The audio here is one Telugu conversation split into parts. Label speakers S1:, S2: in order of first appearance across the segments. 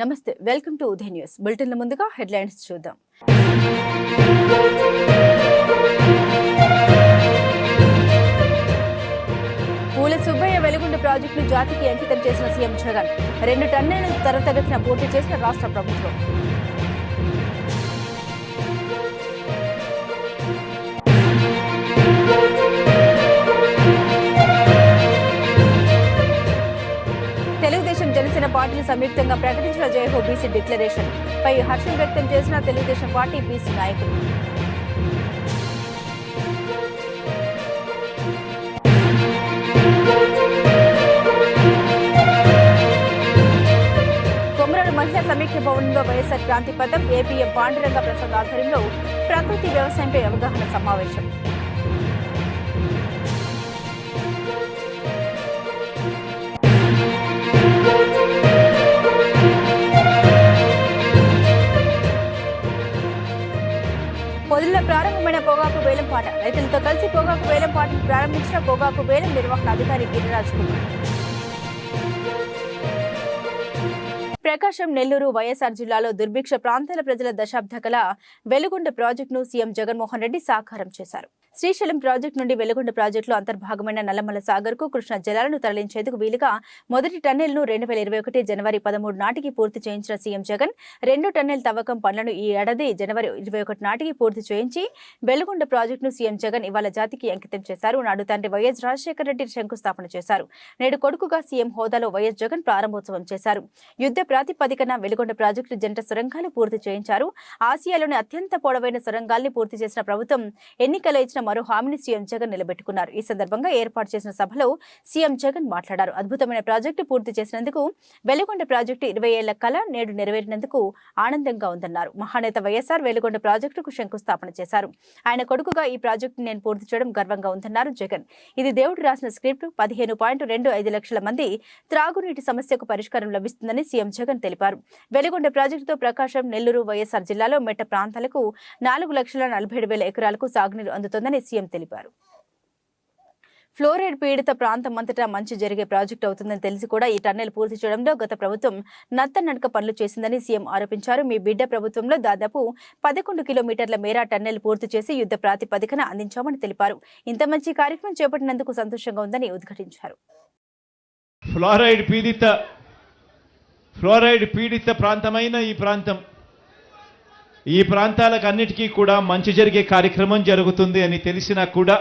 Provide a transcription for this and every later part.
S1: నమస్తే, వెల్కమ్ టు ఉదయ్ న్యూస్. బులెటిన్ల ముందుగా హెడ్లైన్స్ చూద్దాం. పూల సుబ్బయ్య వెలుగొండ ప్రాజెక్టును జాతికి అంకితం చేసిన సీఎం జగన్. 2 టన్నులను త్వరితగతిన పూర్తి చేసిన రాష్ట్ర ప్రభుత్వం. తెలుగుదేశం జనసేన పార్టీలు సంయుక్తంగా ప్రకటించిన జయహో బీసీ డిక్లరేషన్ పై హర్షం వ్యక్తం చేసిన తెలుగుదేశం పార్టీ బీసీ నాయకులు. కొమరడు మహిళా సమీక్ష భవనంలో వైఎస్ఆర్ క్రాంతి పథం ఏపీఎం పాండురంగ ప్రసాద్ ఆధ్వర్యంలో ప్రకృతి వ్యవసాయంపై అవగాహన సమావేశం. పొదిలో ప్రారంభమైన పొగాకు వేలంపాట. రైతులతో కలిసి పొగాకు వేలంపాటను ప్రారంభించిన పొగాకు వేలం నిర్వహణ అధికారి గిరిరాజ్ కుమార్. ప్రకాశం, నెల్లూరు, వైఎస్ఆర్ జిల్లాలో దుర్భిక్ష ప్రాంతాల ప్రజల దశాబ్ద కళ వెలుగొండ ప్రాజెక్టును సీఎం జగన్మోహన్ రెడ్డి సాకారం చేశారు. శ్రీశైలం ప్రాజెక్టు నుండి వెలుగొండ ప్రాజెక్టులో అంతర్భాగమైన నల్లమల సాగర్ కు కృష్ణా జలాలను తరలించేందుకు వీలుగా మొదటి టన్నెల్ను 2021 జనవరి 13 నాటికి పూర్తి చేయించిన సీఎం జగన్ 2 టన్నెల్ తవ్వకం పనులను ఈ ఏడాది జనవరి 21 నాటికి పూర్తి చేయించి వెలుగొండ ప్రాజెక్టును సీఎం జగన్ ఇవాళ జాతికి అంకితం చేశారు. నాడు తండ్రి వైఎస్ రాజశేఖర రెడ్డి శంకుస్థాపన చేశారు. నేడు కొడుకుగా సీఎం హోదాలో వైఎస్ జగన్ ప్రారంభోత్సవం చేశారు. యుద్ధ ప్రాతిపదికన వెలుగొండ ప్రాజెక్టు జంట సొరంగాలు పూర్తి చేయించారు. ఆసియాలోని అత్యంత పొడవైన సొరంగాల్ని పూర్తి చేసిన ప్రభుత్వం ఎన్నికల్లో ఇచ్చిన మరో హామీని సీఎం జగన్ నిలబెట్టుకున్నారు. ఈ సందర్భంగా ఏర్పాటు చేసిన సభలో సీఎం జగన్ మాట్లాడారు. అద్భుతమైన ప్రాజెక్టు పూర్తి చేసినందుకు, వెలుగొండ ప్రాజెక్టు 20 ఏళ్ల కళ నేడు నెరవేరినందుకు ఆనందంగా ఉందన్నారు. మహానేత వైఎస్ఆర్ వెలుగొండ ప్రాజెక్టుకు శంకుస్థాపన చేశారు. ఆయన కొడుకుగా ఈ ప్రాజెక్టు నేను పూర్తి చేయడం గర్వంగా ఉందన్నారు జగన్. ఇది దేవుడు రాసిన స్క్రిప్ట్. 15.25 లక్షల మంది త్రాగునీటి సమస్యకు పరిష్కారం లభిస్తుందని సీఎం జగన్ తెలిపారు. వెలుగొండ ప్రాజెక్టుతో ప్రకాశం, నెల్లూరు, వైఎస్ఆర్ జిల్లాలో మెట్ట ప్రాంతాలకు 4,47,000 ఎకరాలకు సాగునీరు అందుతోందని సీఎం తెలిపారు. ఫ్లోరైడ్ పీడిత ప్రాంతం అంతటా మంచి జరిగే ప్రాజెక్టు అవుతుందని తెలిసి కూడా ఈ టన్నెల్ పూర్తి చేయడంలో గత ప్రభుత్వం నత్తనడక పనులు చేసిందని సీఎం ఆరోపించారు. మీ బిడ్డ ప్రభుత్వంలో దాదాపు 11 కిలోమీటర్ల మేర టన్నెల్ పూర్తి చేసి యుద్ధ ప్రాతిపదికన అందించామని తెలిపారు. ఇంత మంచి కార్యక్రమం చేపట్టినందుకు సంతోషంగా ఉందని ఉద్ఘాటించారు.
S2: ఫ్లోరైడ్ పీడిత ప్రాంతమైన ఈ ప్రాంతాలకు అన్నిటికీ కూడా మంచి జరిగే కార్యక్రమం జరుగుతుంది అని తెలిసినా కూడా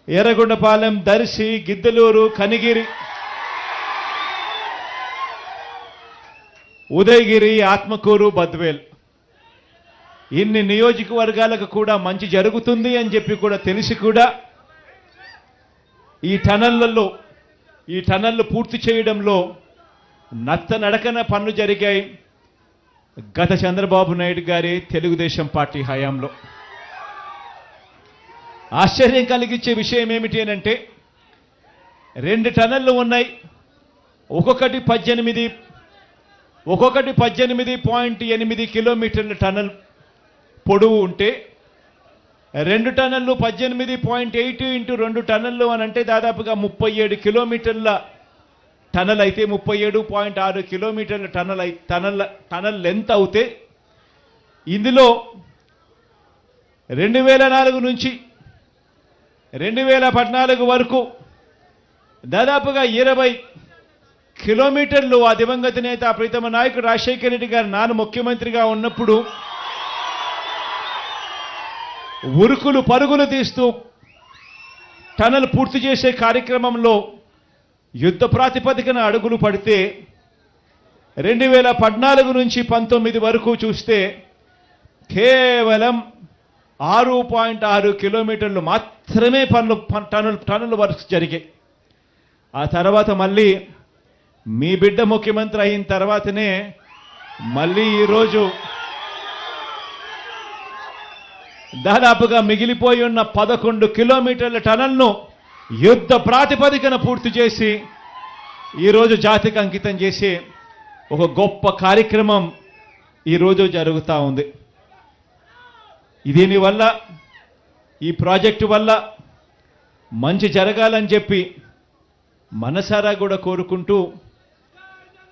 S2: ఎర్రగొండపాలెం, దర్శి, గిద్దలూరు, కనిగిరి, ఉదయగిరి, ఆత్మకూరు, బద్వేల్ ఇన్ని నియోజకవర్గాలకు కూడా మంచి జరుగుతుంది అని చెప్పి కూడా తెలిసి కూడా ఈ టన్నెల్లు పూర్తి చేయడంలో నత్తనడకన పనులు జరిగాయి గత చంద్రబాబు నాయుడు గారి తెలుగుదేశం పార్టీ హయాంలో. ఆశ్చర్యం కలిగించే విషయం ఏమిటి అనంటే 2 టన్నెల్లు ఉన్నాయి. ఒక్కొక్కటి 18.8 కిలోమీటర్ల టన్నెల్ పొడవు ఉంటే 2 టన్నెల్లు 18.8 ఇంటూ 2 టన్నెల్లు అని అంటే దాదాపుగా 37 కిలోమీటర్ల టన్నల్ అయితే 37.6 కిలోమీటర్ల టన్నల్ లెంత్ అవుతే ఇందులో 2004 నుంచి 2014 వరకు దాదాపుగా 20 కిలోమీటర్లు ఆ దివంగత నేత ప్రీతమ నాయకుడు రాజశేఖర రెడ్డి గారు నాన్న ముఖ్యమంత్రిగా ఉన్నప్పుడు ఉరుకులు పరుగులు తీస్తూ టన్నల్ పూర్తి చేసే కార్యక్రమంలో యుద్ధ ప్రాతిపదికన అడుగులు పడితే 2014 నుంచి 19 వరకు చూస్తే కేవలం 6.6 కిలోమీటర్లు మాత్రమే టన్నుల వర్క్స్ జరిగాయి. ఆ తర్వాత మళ్ళీ మీ బిడ్డ ముఖ్యమంత్రి అయిన తర్వాతనే మళ్ళీ ఈరోజు దాదాపుగా మిగిలిపోయి ఉన్న 11 కిలోమీటర్ల టనల్ను యుద్ధ ప్రాతిపదికన పూర్తి చేసి ఈరోజు జాతికి అంకితం చేసి ఒక గొప్ప కార్యక్రమం ఈరోజు జరుగుతూ ఉంది. దీనివల్ల ఈ ప్రాజెక్టు వల్ల మంచి జరగాలని చెప్పి మనసారా కూడా కోరుకుంటూ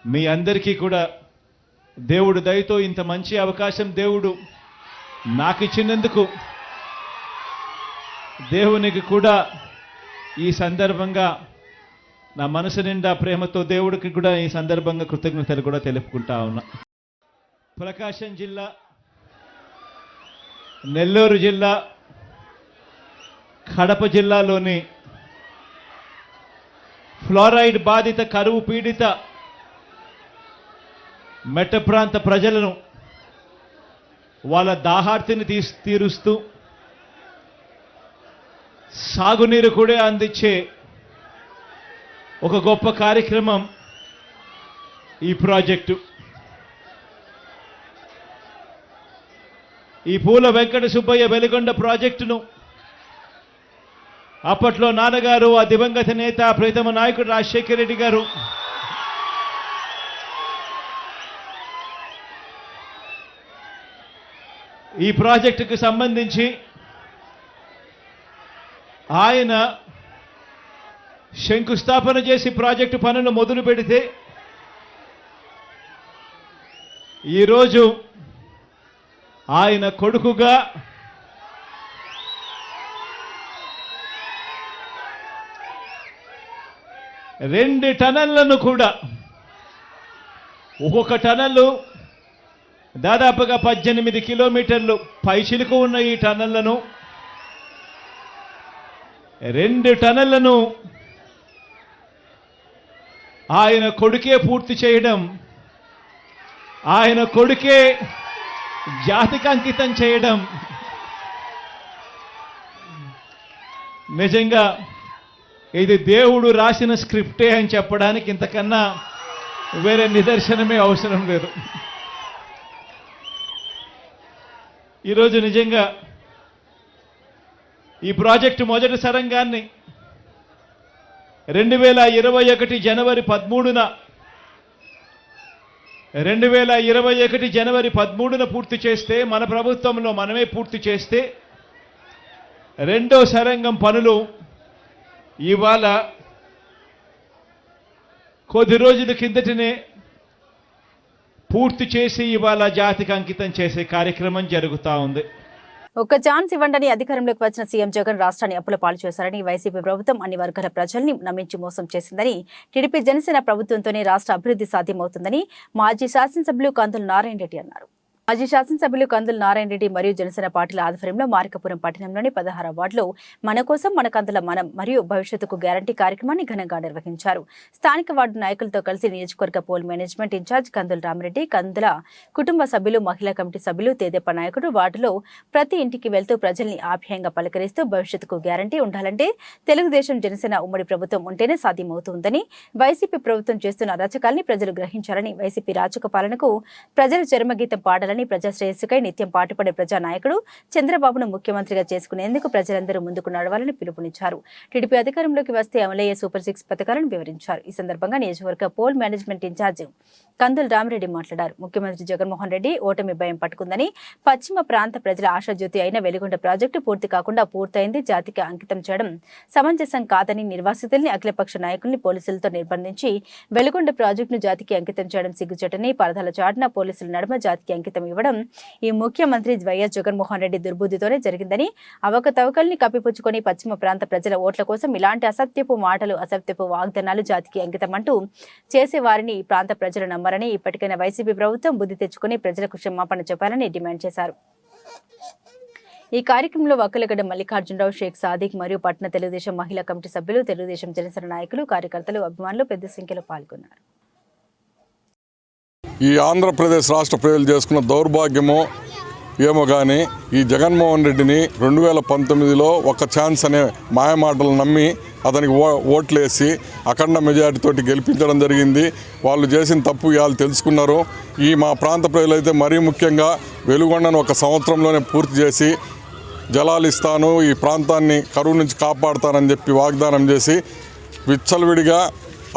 S2: మీ అందరికీ కూడా దేవుడు దయతో ఇంత మంచి అవకాశం దేవుడు నాకు ఇచ్చినందుకు దేవునికి కూడా ఈ సందర్భంగా నా మనసు నిండా ప్రేమతో దేవుడికి కూడా ఈ సందర్భంగా కృతజ్ఞతలు కూడా తెలుపుకుంటా ఉన్నా. ప్రకాశం జిల్లా, నెల్లూరు జిల్లా, కడప జిల్లాలోని ఫ్లోరైడ్ బాధిత కరువు పీడిత మెట్ట ప్రాంత ప్రజలను వాళ్ళ దాహార్తిని తీరుస్తూ సాగునీరు కూడా అందించే ఒక గొప్ప కార్యక్రమం ఈ ప్రాజెక్టు. ఈ పూల వెంకట సుబ్బయ్య వెలుగొండ ప్రాజెక్టును అప్పట్లో నాన్నగారు, ఆ దివంగత నేత ప్రీతమ నాయకుడు రాజశేఖర రెడ్డి గారు ఈ ప్రాజెక్టుకు సంబంధించి ఆయన శంకుస్థాపన చేసి ప్రాజెక్టు పనులు మొదలు పెడితే ఈరోజు ఆయన కొడుకుగా రెండు టనళ్లను కూడా, ఒక్కొక్క టనల్లు దాదాపుగా 18 కిలోమీటర్లు పైచిలుకు ఉన్న ఈ టనళ్లను, 2 టనళ్లను ఆయన కొడుకే పూర్తి చేయడం, ఆయన కొడుకే జాతికి అంకితం చేయడం నిజంగా ఇది దేవుడు రాసిన స్క్రిప్టే అని చెప్పడానికి ఇంతకన్నా వేరే నిదర్శనమే అవసరం లేదు. ఈరోజు నిజంగా ఈ ప్రాజెక్టు మొదటి సరంగాన్ని 2021 జనవరి 13న 2021 జనవరి 13న పూర్తి చేస్తే, మన ప్రభుత్వంలో మనమే పూర్తి చేస్తే, రెండో సరంగం పనులు ఇవాళ కొద్ది రోజుల కిందటనే పూర్తి చేసి ఇవాళ జాతికి అంకితం చేసే కార్యక్రమం జరుగుతూ ఉంది.
S1: ఒక్క ఛాన్స్ ఇవ్వండి అధికారంలోకి వచ్చిన సీఎం జగన్ రాష్ట్రాన్ని అప్పుల పాలు చేశారని, వైసీపీ ప్రభుత్వం అన్ని వర్గాల ప్రజల్ని నమ్మించి మోసం చేసిందని, టీడీపీ జనసేన ప్రభుత్వంతోనే రాష్ట్ర అభివృద్ధి సాధ్యమవుతుందని మాజీ శాసనసభ్యులు కందుల నారాయణ రెడ్డి అన్నారు. మాజీ శాసనసభ్యులు కందుల నారాయణ రెడ్డి మరియు జనసేన పార్టీల ఆధ్వర్యంలో మార్కాపురం పట్టణంలోని 16వ వార్డులో మన కోసం మన కందుల మనం మరియు భవిష్యత్తుకు గ్యారంటీ కార్యక్రమాన్ని ఘనంగా నిర్వహించారు. స్థానిక వార్డు నాయకులతో కలిసి నియోజకవర్గ పోల్ మేనేజ్మెంట్ ఇన్ఛార్జ్ కందుల రామరెడ్డి, కందుల కుటుంబ సభ్యులు, మహిళా కమిటీ సభ్యులు, తేదెప్ప నాయకుడు వార్డులో ప్రతి ఇంటికి వెళ్తూ ప్రజల్ని ఆప్యాయంగా పలకరిస్తూ భవిష్యత్తుకు గ్యారంటీ ఉండాలంటే తెలుగుదేశం జనసేన ఉమ్మడి ప్రభుత్వం ఉంటేనే సాధ్యమవుతుందని, వైసీపీ ప్రభుత్వం చేస్తున్న అరాచకాల్ని ప్రజలు గ్రహించాలని, వైసీపీ రాజక పాలనకు ప్రజలు చరమగీతం పాడాలని, ప్రజా శ్రేయస్సుకై నిత్యం పాటుపడే ప్రజానాయకుడు చంద్రబాబును ముఖ్యమంత్రిగా చేసుకునేందుకు ప్రజలందరూ ముందుకు నడవాలని పిలుపునిచ్చారు. టీడీపీ అధికారంలోకి వస్తే అమలయ్యే సూపర్ 6 పథకాలను వివరించారు. ఈ సందర్భంగా నియోజకవర్గ పోల్ మేనేజ్మెంట్ ఇన్ఛార్జ్ కందుల రామరెడ్డి మాట్లాడారు. ముఖ్యమంత్రి జగన్మోహన్ రెడ్డి ఓటమి భయం పట్టుకుందని, పశ్చిమ ప్రాంత ప్రజల ఆశాజ్యోతి అయిన వెలుగొండ ప్రాజెక్టు పూర్తి కాకుండా పూర్తయింది, జాతికి అంకితం చేయడం సమంజసం కాదని, నిర్వాసితుల్ని, అఖిలపక్ష నాయకుల్ని పోలీసులతో నిర్బంధించి వెలుగొండ ప్రాజెక్టును జాతికి అంకితం చేయడం సిగ్గుచేటని, పరదాల చాటున పోలీసుల నడుమ జాతికి అంకితం ఇవ్వడం ఈ ముఖ్యమంత్రి వైఎస్ జగన్మోహన్ రెడ్డి దుర్బుద్ధితోనే జరిగిందని, అవకతవకల్ని కప్పిపుచ్చుకొని పశ్చిమ ప్రాంత ప్రజల ఓట్ల కోసం ఇలాంటి అసత్యపు మాటలు, అసత్యపు వాగ్దానాలు జాతికి అంకితం అంటూ చేసేవారిని ఈ ప్రాంత ప్రజలు నమ్మరని, ఇప్పటికైనా వైసీపీ ప్రభుత్వం బుద్ధి తెచ్చుకుని ప్రజలకు క్షమాపణ చెప్పాలని డిమాండ్ చేశారు. ఈ కార్యక్రమంలో వక్కలగడ్డ మల్లికార్జునరావు, షేక్ సాదిక్ మరియు పట్టణ తెలుగుదేశం మహిళా కమిటీ సభ్యులు, తెలుగుదేశం జనసేన నాయకులు, కార్యకర్తలు, అభిమానులు పెద్ద సంఖ్యలో పాల్గొన్నారు.
S3: ఈ ఆంధ్రప్రదేశ్ రాష్ట్ర ప్రజలు చేసుకున్న దౌర్భాగ్యమో ఏమో కానీ ఈ జగన్మోహన్ రెడ్డిని 2019లో ఒక ఛాన్స్ అనే మాయమాటలు నమ్మి అతనికి ఓట్లేసి అఖండ మెజారిటీతోటి గెలిపించడం జరిగింది. వాళ్ళు చేసిన తప్పు వాళ్ళు తెలుసుకున్నారు. ఈ మా ప్రాంత ప్రజలైతే మరీ ముఖ్యంగా వెలుగొండను 1 సంవత్సరంలోనే పూర్తి చేసి జలాలు ఇస్తాను, ఈ ప్రాంతాన్ని కరువు నుంచి కాపాడుతానని చెప్పి వాగ్దానం చేసి విచ్చలవిడిగా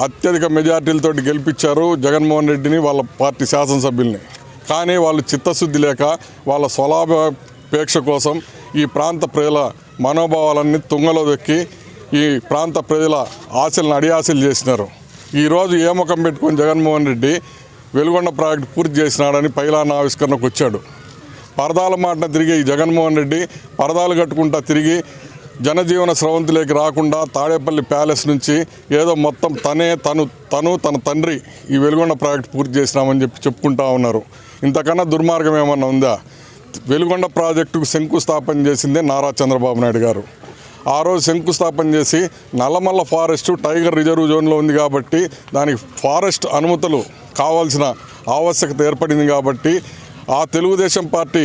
S3: అత్యధిక మెజార్టీలతో గెలిపించారు జగన్మోహన్ రెడ్డిని, వాళ్ళ పార్టీ శాసనసభ్యుల్ని. కానీ వాళ్ళు చిత్తశుద్ధి లేక వాళ్ళ స్వలాభాపేక్ష కోసం ఈ ప్రాంత ప్రజల మనోభావాలన్నీ తుంగలో దొక్కి ఈ ప్రాంత ప్రజల ఆశలను అడియాశలు చేసినారు. ఈరోజు ఏ ముఖం పెట్టుకొని జగన్మోహన్ రెడ్డి వెలుగొండ ప్రాజెక్టు పూర్తి చేసినాడని పైలాన ఆవిష్కరణకు వచ్చాడు. పరదాల మాటన తిరిగి ఈ జగన్మోహన్ రెడ్డి పరదాలు కట్టుకుంటా తిరిగి జనజీవన స్రవంతిలోకి రాకుండా తాడేపల్లి ప్యాలెస్ నుంచి ఏదో మొత్తం తన తండ్రి ఈ వెలుగొండ ప్రాజెక్టు పూర్తి చేసినామని చెప్పుకుంటా ఉన్నారు. ఇంతకన్నా దుర్మార్గం ఏమన్నా ఉందా? వెలుగొండ ప్రాజెక్టుకు శంకుస్థాపన చేసిందే నారా చంద్రబాబు నాయుడు గారు. ఆ రోజు శంకుస్థాపన చేసి నల్లమల్ల ఫారెస్ట్ టైగర్ రిజర్వ్ జోన్లో ఉంది కాబట్టి దానికి ఫారెస్ట్ అనుమతులు కావాల్సిన ఆవశ్యకత ఏర్పడింది కాబట్టి ఆ తెలుగుదేశం పార్టీ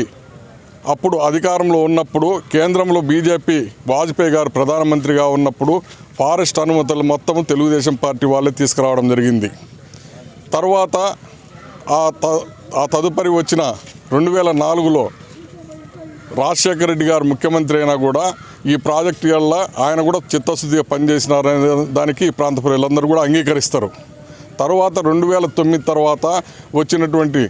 S3: అప్పుడు అధికారంలో ఉన్నప్పుడు కేంద్రంలో బీజేపీ వాజ్పేయి గారు ప్రధానమంత్రిగా ఉన్నప్పుడు ఫారెస్ట్ అనుమతులు మొత్తం తెలుగుదేశం పార్టీ వాళ్ళే తీసుకురావడం జరిగింది. తర్వాత ఆ తదుపరి వచ్చిన 2004లో రాజశేఖర రెడ్డి గారు ముఖ్యమంత్రి అయినా కూడా ఈ ప్రాజెక్టు వల్ల ఆయన కూడా చిత్తశుద్ధిగా పనిచేసినారనే దానికి ఈ ప్రాంత ప్రజలందరూ కూడా అంగీకరిస్తారు. తర్వాత 2009 తర్వాత వచ్చినటువంటి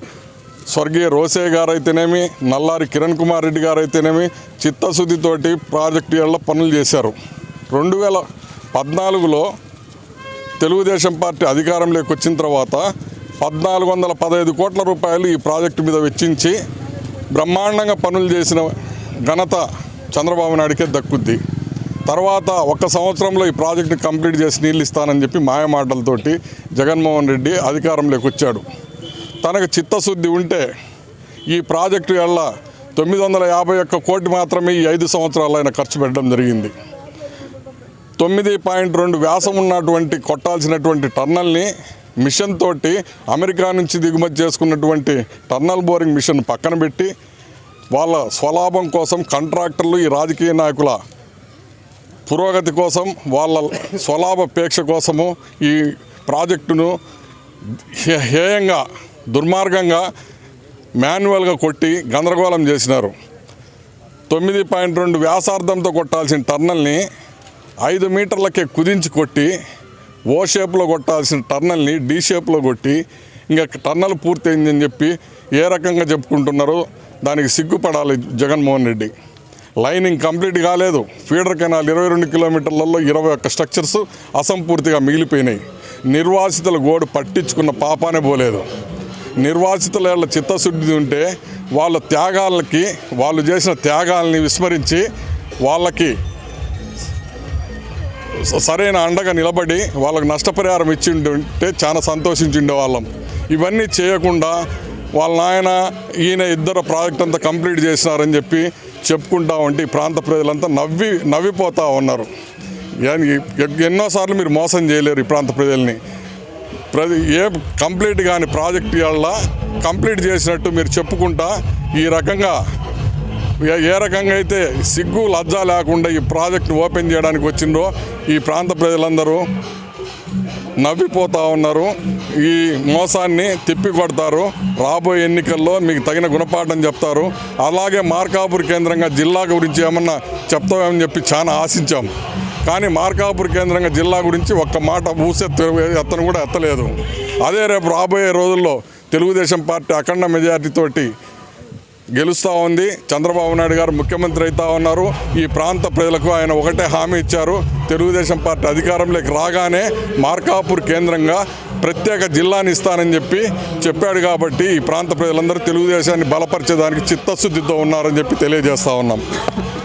S3: స్వర్గీయ రోసయ్య గారు అయితేనేమి, నల్లారి కిరణ్ కుమార్ రెడ్డి గారు అయితేనేమి చిత్తశుద్ధితోటి ప్రాజెక్టు వల్ల పనులు చేశారు. 2014లో తెలుగుదేశం పార్టీ అధికారంలోకి వచ్చిన తర్వాత 1415 కోట్ల రూపాయలు ఈ ప్రాజెక్టు మీద వెచ్చించి బ్రహ్మాండంగా పనులు చేసిన ఘనత చంద్రబాబు నాయుడికే దక్కుద్ది. తర్వాత 1 సంవత్సరంలో ఈ ప్రాజెక్టు కంప్లీట్ చేసి నీళ్ళు ఇస్తానని చెప్పి మాయమాటలతోటి జగన్మోహన్ రెడ్డి అధికారంలోకి వచ్చాడు. తనకు చిత్తశుద్ధి ఉంటే ఈ ప్రాజెక్టు వల్ల 951 కోటి మాత్రమే ఈ 5 సంవత్సరాలు ఆయన ఖర్చు పెట్టడం జరిగింది. 9.2 వ్యాసం ఉన్నటువంటి కొట్టాల్సినటువంటి టన్నల్ని మిషన్ తోటి అమెరికా నుంచి దిగుమతి చేసుకున్నటువంటి టన్నల్ బోరింగ్ మిషన్ పక్కన పెట్టి వాళ్ళ స్వలాభం కోసం కాంట్రాక్టర్లు ఈ రాజకీయ నాయకుల పురోగతి కోసం వాళ్ళ స్వలాభాపేక్ష కోసము ఈ ప్రాజెక్టును హేయంగా దుర్మార్గంగా మాన్యువల్గా కొట్టి గందరగోళం చేసినారు. 9.2 వ్యాసార్థంతో కొట్టాల్సిన టన్నల్ని 5 మీటర్లకే కుదించి కొట్టి ఓ షేప్లో కొట్టాల్సిన టన్నల్ని డి షేప్లో కొట్టి ఇంకా టన్నల్ పూర్తయిందని చెప్పి ఏ రకంగా చెప్పుకుంటున్నారో దానికి సిగ్గుపడాలి జగన్మోహన్ రెడ్డి. లైనింగ్ కంప్లీట్ కాలేదు. ఫీడర్ కెనాల్ 22 కిలోమీటర్లలో 21 స్ట్రక్చర్స్ అసంపూర్తిగా మిగిలిపోయినాయి. నిర్వాసితుల గోడు పట్టించుకున్న పాపానే పోలేదు. నిర్వాసితుల చిత్తశుద్ధి ఉంటే వాళ్ళ త్యాగాలకి వాళ్ళు చేసిన త్యాగాలని విస్మరించి వాళ్ళకి సరైన అండగా నిలబడి వాళ్ళకు నష్టపరిహారం ఇచ్చి ఉంటే చాలా సంతోషించుండే వాళ్ళం. ఇవన్నీ చేయకుండా వాళ్ళ నాయన ఈయన ఇద్దరు ప్రాజెక్ట్ అంతా కంప్లీట్ చేసినారని చెప్పి చెప్పుకుంటా ఉంటే ఈ ప్రాంత ప్రజలంతా నవ్విపోతూ ఉన్నారు. ఎన్నోసార్లు మీరు మోసం చేయలేరు ఈ ప్రాంత ప్రజల్ని. ఏ కంప్లీట్ కాని ప్రాజెక్టు వల్ల కంప్లీట్ చేసినట్టు మీరు చెప్పుకుంటా ఈ రకంగా ఏ రకంగా అయితే సిగ్గు లజ్జ లేకుండా ఈ ప్రాజెక్టును ఓపెన్ చేయడానికి వచ్చిందో ఈ ప్రాంత ప్రజలందరూ నవ్విపోతూ ఉన్నారు. ఈ మోసాన్ని తిప్పికొడతారు. రాబోయే ఎన్నికల్లో మీకు తగిన గుణపాఠం చెప్తారు. అలాగే మార్కాపూర్ కేంద్రంగా జిల్లా గురించి ఏమన్నా చెప్తామని చెప్పి చాలా ఆశించాం. కానీ మార్కాపూర్ కేంద్రంగా జిల్లా గురించి ఒక్క మాట ఎత్తను కూడా ఎత్తలేదు. అదే రేపు రాబోయే రోజుల్లో తెలుగుదేశం పార్టీ అఖండ మెజార్టీతోటి గెలుస్తూ ఉంది. చంద్రబాబు నాయుడు గారు ముఖ్యమంత్రి అవుతా ఉన్నారు. ఈ ప్రాంత ప్రజలకు ఆయన ఒకటే హామీ ఇచ్చారు. తెలుగుదేశం పార్టీ అధికారంలోకి రాగానే మార్కాపూర్ కేంద్రంగా ప్రత్యేక జిల్లాని ఇస్తానని చెప్పాడు. కాబట్టి ఈ ప్రాంత ప్రజలందరూ తెలుగుదేశాన్ని బలపరిచేదానికి చిత్తశుద్ధితో ఉన్నారని చెప్పి తెలియజేస్తా ఉన్నాం.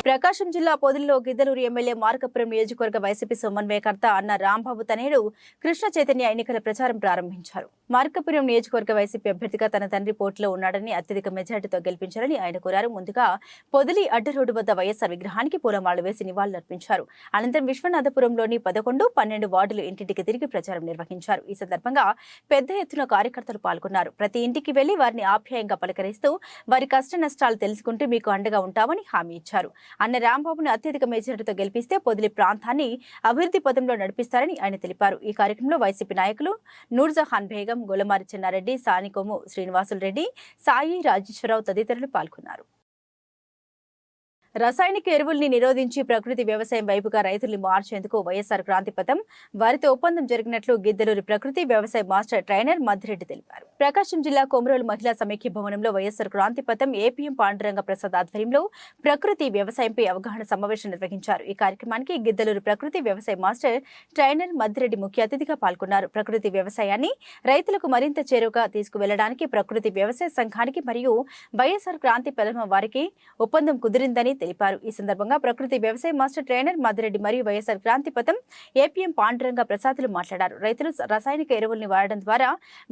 S1: ప్రకాశం జిల్లా పొదిలిలో గిద్దలూరు ఎమ్మెల్యే మార్కాపురం నియోజకవర్గ వైసీపీ సమన్వయకర్త అన్న రాంబాబు తనయుడు కృష్ణ చైతన్య ఎన్నికల ప్రచారం ప్రారంభించారు. మార్కాపురం నియోజకవర్గ వైసీపీ అభ్యర్థిగా తన తండ్రి పోటీలో ఉన్నాడని, అత్యధిక మెజార్టీతో గెలిపించాలని ఆయన కోరారు. ముందుగా పొదిలి అడ్డ రోడ్డు వద్ద వైఎస్ఆర్ విగ్రహానికి పూలమాలలు వేసి నివాళులర్పించారు. అనంతరం విశ్వనాథపురంలోని 11, 12 వార్డులు ఇంటింటికి తిరిగి ప్రచారం నిర్వహించారు. ఈ సందర్భంగా పెద్ద ఎత్తున కార్యకర్తలు పాల్గొన్నారు. ప్రతి ఇంటికి వెళ్లి వారిని ఆప్యాయంగా పలకరిస్తూ వారి కష్ట నష్టాలు తెలుసుకుంటూ మీకు అండగా ఉంటామని హామీ ఇచ్చారు. అన్న రాంబాబును అత్యధిక మెజారిటీతో గెలిపిస్తే పొదిలి ప్రాంతాన్ని అభివృద్ధి పథంలో నడిపిస్తారని ఆయన తెలిపారు. ఈ కార్యక్రమంలో వైసీపీ నాయకులు నూర్జహాన్ బేగం, గొలమారి చెన్నారెడ్డి, సానికోము శ్రీనివాసులు రెడ్డి, సాయి రాజేశ్వరరావు తదితరులు పాల్గొన్నారు. రసాయనిక ఎరువుల్ని నిరోధించి ప్రకృతి వ్యవసాయం వైపుగా రైతుల్ని మార్చేందుకు వైఎస్ఆర్ క్రాంతి పథం వారితో ఒప్పందం జరిగినట్లు గిద్దలూరు ప్రకృతి వ్యవసాయ మాస్టర్ ట్రైనర్ మద్దిరెడ్డి తెలిపారు. ప్రకాశం జిల్లా కొమరోలు మహిళా సమైక్య భవనంలో వైఎస్ఆర్ క్రాంతి పథం ఏపీఎం పాండురంగ ప్రసాద్ ఆధ్వర్యంలో ప్రకృతి వ్యవసాయంపై అవగాహన సమావేశం నిర్వహించారు. ఈ కార్యక్రమానికి గిద్దలూరు ప్రకృతి వ్యవసాయ మాస్టర్ ట్రైనర్ మద్దిరెడ్డి ముఖ్య అతిథిగా పాల్గొన్నారు. ప్రకృతి వ్యవసాయాన్ని రైతులకు మరింత చేరువగా తీసుకువెళ్లడానికి ప్రకృతి వ్యవసాయ సంఘానికి మరియు వైఎస్ఆర్ క్రాంతి పథం వారికి ఒప్పందం కుదిరిందని తెలిపారు. ఈ సందర్భంగా ప్రకృతి వ్యవసాయ మాస్టర్ ట్రైనర్ మద్దిరెడ్డి మరియు వైఎస్ఆర్ క్రాంతి పథం ఏపీఎం పాండురంగ ప్రసాద్లు మాట్లాడారు. రైతులు రసాయనిక ఎరువుల్ని వాడడం ద్వారా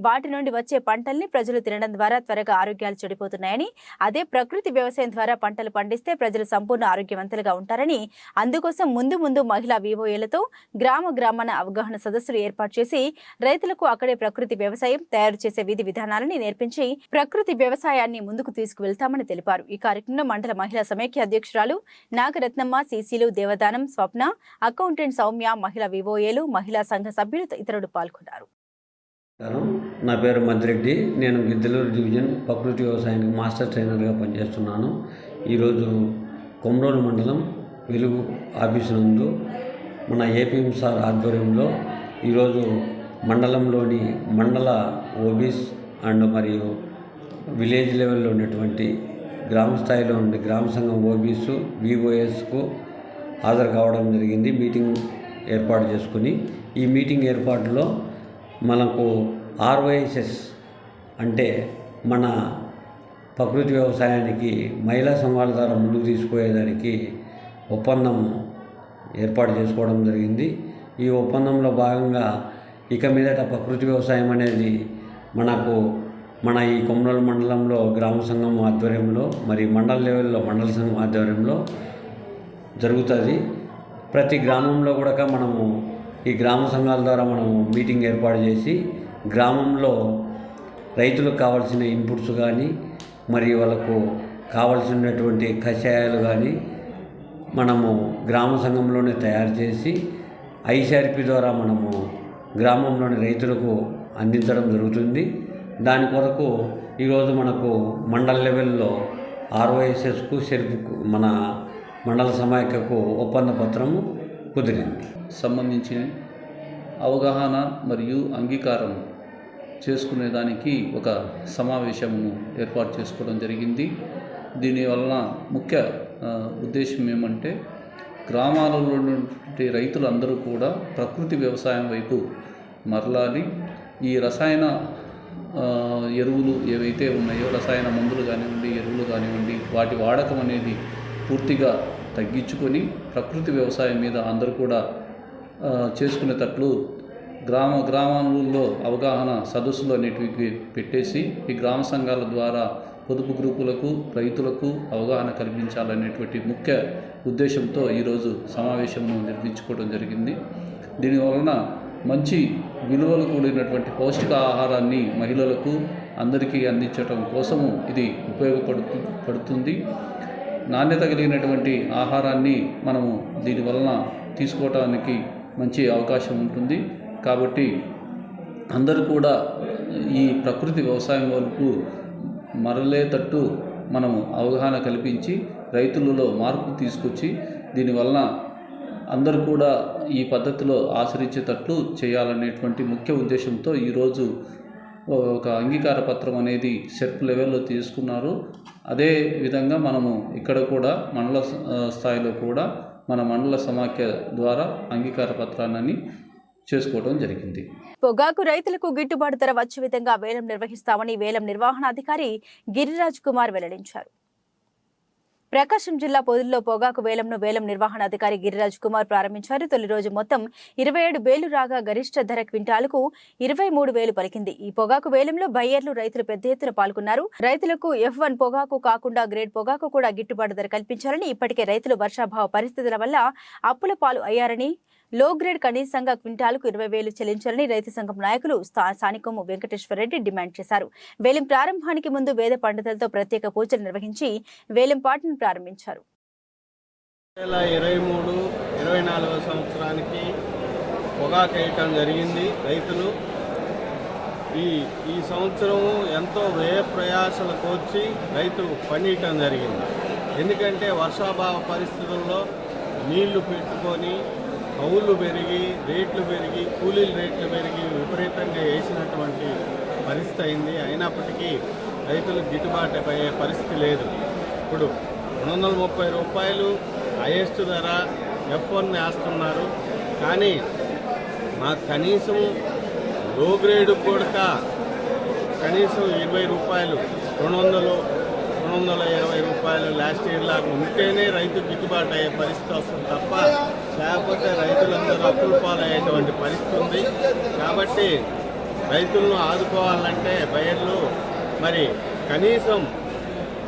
S1: వాటి నుండి వచ్చే పంటల్ని ప్రజలు తినడం ద్వారా త్వరగా ఆరోగ్యాలు చెడిపోతున్నాయని, అదే ప్రకృతి వ్యవసాయం ద్వారా పంటలు పండిస్తే ప్రజలు సంపూర్ణ ఆరోగ్యవంతులుగా ఉంటారని, అందుకోసం ముందు మహిళా వివోఏలతో గ్రామాన అవగాహన సదస్సులు ఏర్పాటు చేసి రైతులకు అక్కడే ప్రకృతి వ్యవసాయం తయారు చేసే విధి విధానాలని నేర్పించి ప్రకృతి వ్యవసాయాన్ని ముందుకు తీసుకువెళ్తామని తెలిపారు. ఈ కార్యక్రమంలో మండల మహిళా సమైక్య అధ్యక్షురాలు నాగరత్నమ్మ, సీసీలు దేవదానం, స్వప్న, అకౌంటెంట్ సౌమ్య, మహిళా వివోఏలు, మహిళా సంఘ సభ్యులు ఇతరులు పాల్గొన్నారు.
S4: నా పేరు మద్దిరెడ్డి. నేను గిద్దలూరు డివిజన్ ప్రకృతి వ్యవసాయానికి మాస్టర్ ట్రైనర్గా పనిచేస్తున్నాను. ఈరోజు కొమరోలు మండలం వెలుగు ఆఫీసు నందు మన ఏపీఎం సార్ ఆధ్వర్యంలో ఈరోజు మండలంలోని మండల ఓబీస్ అండ్ మరియు విలేజ్ లెవెల్లో ఉన్నటువంటి గ్రామ స్థాయిలో ఉండే గ్రామ సంఘం ఓబీసు విఓఎస్కు హాజరు కావడం జరిగింది. మీటింగ్ ఏర్పాటు చేసుకుని ఈ మీటింగ్ ఏర్పాటులో మనకు ఆర్వైఎస్ఎస్ అంటే మన ప్రకృతి వ్యవసాయానికి మహిళా సంఘాల ద్వారా ముందుకు తీసుకుపోయేదానికి ఒప్పందం ఏర్పాటు చేసుకోవడం జరిగింది. ఈ ఒప్పందంలో భాగంగా ఇక మీదట ప్రకృతి వ్యవసాయం అనేది మన ఈ కొమరోలు మండలంలో గ్రామ సంఘం ఆధ్వర్యంలో మరి మండల లెవెల్లో మండల సంఘం ఆధ్వర్యంలో జరుగుతుంది. ప్రతి గ్రామంలో కూడా మనము ఈ గ్రామ సంఘాల ద్వారా మనము మీటింగ్ ఏర్పాటు చేసి గ్రామంలో రైతులకు కావాల్సిన ఇన్పుట్స్ కానీ మరియు వాళ్ళకు కావాల్సినటువంటి కషాయాలు కానీ మనము గ్రామ సంఘంలోనే తయారు చేసి ఐసిఆర్పి ద్వారా మనము గ్రామంలోని రైతులకు అందించడం జరుగుతుంది. దాని కొరకు ఈరోజు మనకు మండల లెవెల్లో ఆర్వైఎస్ఎస్కు సెల్ఫ్కు మన మండల సమైక్యకు ఒప్పంద పత్రము కుదిరింది.
S5: సంబంధించిన అవగాహన మరియు అంగీకారం చేసుకునేదానికి ఒక సమావేశము ఏర్పాటు చేసుకోవడం జరిగింది. దీనివలన ముఖ్య ఉద్దేశం ఏమంటే గ్రామాలలో నుండి రైతులందరూ కూడా ప్రకృతి వ్యవసాయం వైపు మరలాలి. ఈ రసాయన ఎరువులు ఏవైతే ఉన్నాయో, రసాయన మందులు కానివ్వండి, ఎరువులు కానివ్వండి, వాటి వాడకం అనేది పూర్తిగా తగ్గించుకొని ప్రకృతి వ్యవసాయం మీద అందరూ కూడా చేసుకునేటట్లు గ్రామాలలో అవగాహన సదస్సులు అనేటివి పెట్టేసి ఈ గ్రామ సంఘాల ద్వారా పొదుపు గ్రూపులకు, రైతులకు అవగాహన కల్పించాలనేటువంటి ముఖ్య ఉద్దేశంతో ఈరోజు సమావేశంను నిర్మించుకోవడం జరిగింది. దీనివలన మంచి విలువలు కూడినటువంటి పౌష్టిక ఆహారాన్ని మహిళలకు అందరికీ అందించడం కోసము ఇది ఉపయోగపడుతుంది. నాణ్యత కలిగినటువంటి ఆహారాన్ని మనము దీనివలన తీసుకోవటానికి మంచి అవకాశం ఉంటుంది. కాబట్టి అందరూ కూడా ఈ ప్రకృతి వ్యవసాయం వైపు మరలేటట్టు మనము అవగాహన కల్పించి రైతులలో మార్పు తీసుకొచ్చి దీనివలన అందరూ కూడా ఈ పద్ధతిలో ఆచరించేటట్లు చేయాలనేటువంటి ముఖ్య ఉద్దేశంతో ఈరోజు ఒక అంగీకార పత్రం అనేది సెర్ప్ లెవెల్లో తీసుకున్నారు. అదే విధంగా మనము ఇక్కడ కూడా మండల స్థాయిలో కూడా మన మండల సమాఖ్య ద్వారా అంగీకార పత్రాన్ని చేసుకోవడం జరిగింది.
S1: పొగాకు రైతులకు గిట్టుబాటు ధర వచ్చే విధంగా వేలం నిర్వహిస్తామని వేలం నిర్వహణాధికారి గిరిరాజ్ కుమార్ వెల్లడించారు. ప్రకాశం జిల్లా పొదిల్లో పొగాకు వేలంను వేలం నిర్వహణాధికారి గిరిరాజ్ కుమార్ ప్రారంభించారు. తొలి రోజు మొత్తం 27,000 రాగా గరిష్ట ధర క్వింటాలకు 23,000 పలికింది. ఈ పొగాకు వేలంలో బయ్యర్లు, రైతులు పెద్ద ఎత్తున పాల్గొన్నారు. రైతులకు F1 పొగాకు కాకుండా గ్రేడ్ పొగాకు కూడా గిట్టుబాటు ధర కల్పించాలని, ఇప్పటికే రైతులు వర్షాభావ పరిస్థితుల వల్ల అప్పుల పాలు అయ్యారని, లో గ్రేడ్ కనీసంగా క్వింటాలకు 20,000 చెల్లించాలని రైతు సంఘం నాయకులు సానికొమ్ము వెంకటేశ్వరరెడ్డి డిమాండ్ చేశారు. వేలం ప్రారంభానికి ముందు వేద పండితులతో ప్రత్యేక పూజలు నిర్వహించి వేలం పాటను ప్రారంభించారు.
S6: 2023-24 సంవత్సరానికి పొగాకు వేయటం జరిగింది. రైతులు ఈ సంవత్సరం ఎంతో వ్యయ ప్రయాసలు కోర్చి రైతు పండియటం జరిగింది. ఎందుకంటే వర్షాభావ పరిస్థితుల్లో నీళ్లు పెట్టుకొని రేట్లు పెరిగి కూలీల రేట్లు పెరిగి విపరీతంగా వేసినటువంటి పరిస్థితి పరిస్థితి అయింది. అయినప్పటికీ రైతులకు గిట్టుబాటు అయ్యే పరిస్థితి లేదు. ఇప్పుడు 230 రూపాయలు హైయెస్ట్ ధర F1 వేస్తున్నారు. కానీ మాకు కనీసం లో గ్రేడ్ కూడా కనీసం 20 రూపాయలు 220 రూపాయలు లాస్ట్ ఇయర్ లాగా ఉంటేనే రైతు గిట్టుబాటు అయ్యే పరిస్థితి వస్తుంది తప్ప లేకపోతే రైతులందరూ అప్పుల పాలయ్యేటువంటి పరిస్థితి ఉంది. కాబట్టి రైతులను ఆదుకోవాలంటే బయర్లు మరి కనీసం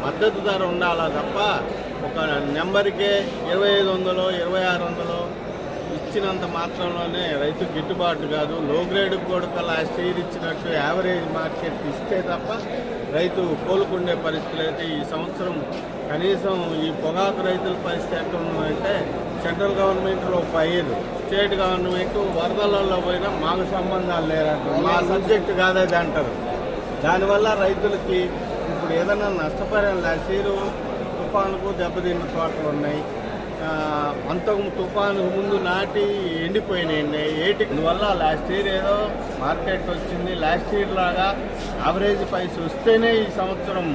S6: మద్దతు ధర ఉండాలా తప్ప ఒక నెంబర్కే 2500 2600 ఇచ్చినంత మాత్రంలోనే రైతు గిట్టుబాటు కాదు. లో గ్రేడ్కి కూడా లాస్ట్ ఇయర్ ఇచ్చినట్టు యావరేజ్ మార్కెట్ ఇస్తే తప్ప రైతు కోలుకునే పరిస్థితులు అయితే ఈ సంవత్సరం కనీసం ఈ పొగాకు రైతుల పరిస్థితి ఎక్కడ ఉందంటే సెంట్రల్ గవర్నమెంట్లో ఫైర్, స్టేట్ గవర్నమెంట్ వరదలలో పోయినా మాకు సంబంధాలు లేరంటారు. మా సబ్జెక్టు కాదది అంటారు. దానివల్ల రైతులకి ఇప్పుడు ఏదైనా నష్టపరిహారం లాస్ట్ ఇయర్ తుఫానుకు దెబ్బతిన్న తోటలు ఉన్నాయి. అంతకు తుఫాను ముందు నాటి ఎండిపోయినాయి ఏటికి వల్ల లాస్ట్ ఇయర్ ఏదో మార్కెట్ వచ్చింది. లాస్ట్ ఇయర్ లాగా యావరేజ్ ప్రైస్ వస్తేనే ఈ సంవత్సరం